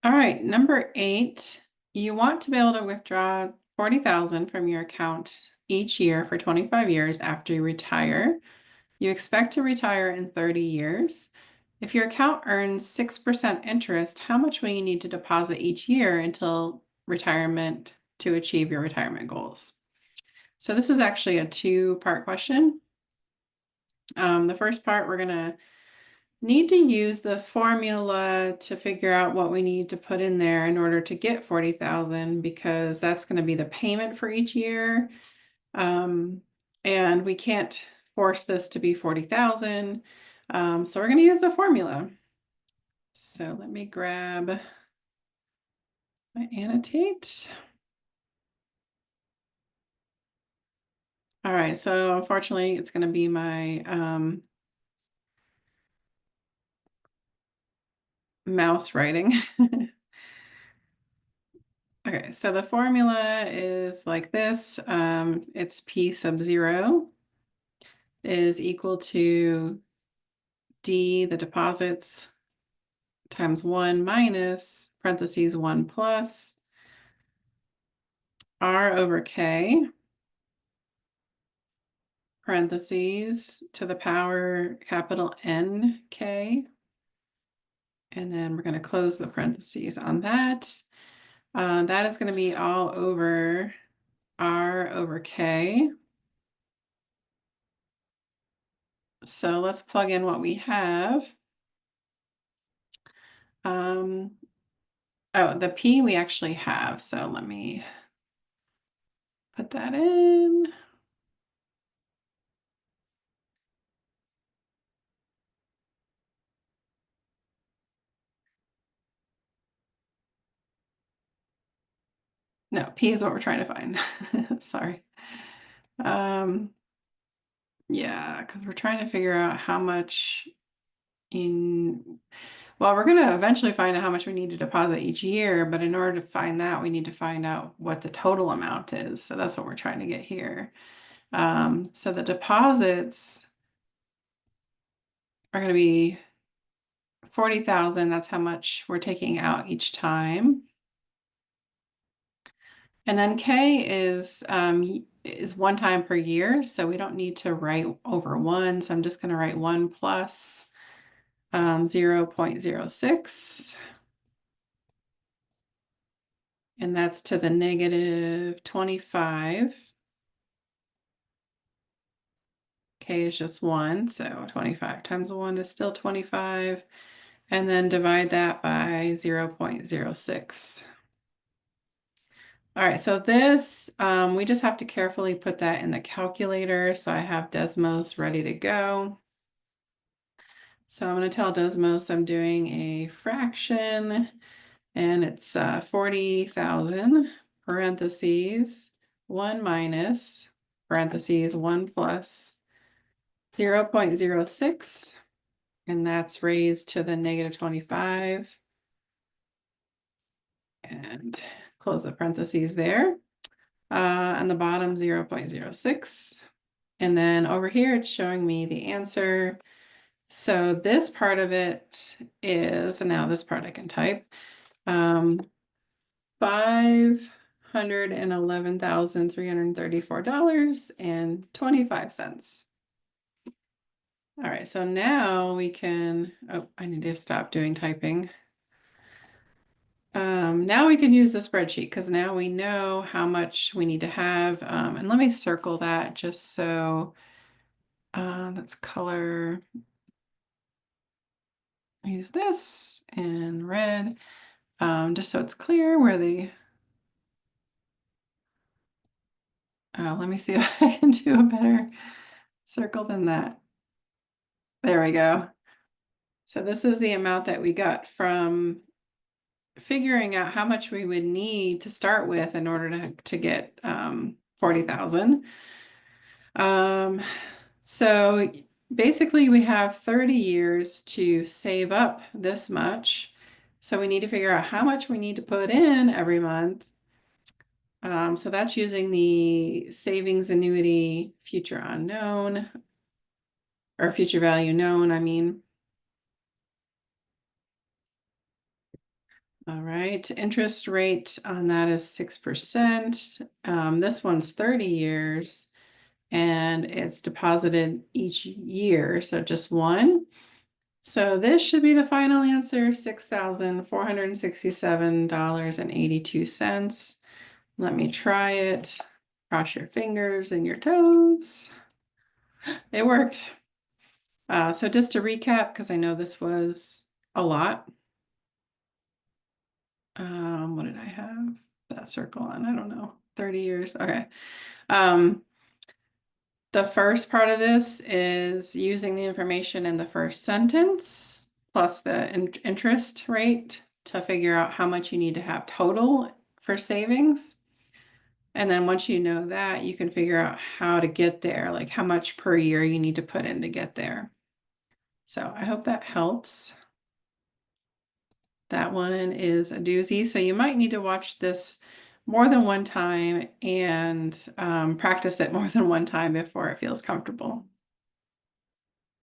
All right, number 8, you want to be able to withdraw 40,000 from your account each year for 25 years after you retire. You expect to retire in 30 years. If your account earns 6% interest, how much will you need to deposit each year until retirement to achieve your retirement goals? So this is actually a two-part question. The first part, we're going to need to use the formula to figure out what we need to put in there in order to get 40,000, because that's going to be the payment for each year. And we can't force this to be 40,000. So we're going to use the formula. So let me grab my annotate. All right, so unfortunately it's going to be my mouse writing. Okay, so the formula is like this. It's P sub 0 is equal to D, the deposits, times 1 minus, parentheses 1 plus, R over K, parentheses to the power capital N K. And then we're going to close the parentheses on that. That is going to be all over R over K. So let's plug in what we have. Oh, the P we actually have. So let me put that in. No, P is what we're trying to find. Sorry. Yeah, because we're trying to figure out how much well, we're going to eventually find out how much we need to deposit each year, but in order to find that, we need to find out what the total amount is. So that's what we're trying to get here. So the deposits are going to be 40,000. That's how much we're taking out each time. And then K is 1 time per year, so we don't need to write over 1. So I'm just going to write 1 plus 0.06. And that's to the negative 25. K is just 1, so 25 times 1 is still 25. And then divide that by 0.06. All right, so this, we just have to carefully put that in the calculator. So I have Desmos ready to go. So I'm going to tell Desmos I'm doing a fraction, and it's 40,000, parentheses, 1 minus, parentheses, 1 plus, 0.06, and that's raised to the negative 25. And close the parentheses there. On the bottom, 0.06. And then over here, it's showing me the answer. So this part of it is, and now this part I can type, $511,334.25. All right, so now we can, oh, I need to stop doing typing. Now we can use the spreadsheet because now we know how much we need to have. And let me circle that just so let's color. Use this in red, just so it's clear where the. Let me see if I can do a better circle than that. There we go. So this is the amount that we got from figuring out how much we would need to start with in order to get 40,000. So basically we have 30 years to save up this much. So we need to figure out how much we need to put in every month. So that's using the savings annuity future unknown, or future value known, I mean. All right, interest rate on that is 6%. This one's 30 years and it's deposited each year, so just one. So this should be the final answer, $6,467.82. Let me try it. Cross your fingers and your toes. It worked. So just to recap, because I know this was a lot. What did I have that circle on? I don't know. 30 years. Okay. The first part of this is using the information in the first sentence plus the interest rate to figure out how much you need to have total for savings. And then once you know that, you can figure out how to get there, like how much per year you need to put in to get there. So I hope that helps. That one is a doozy. So you might need to watch this more than one time and practice it more than one time before it feels comfortable.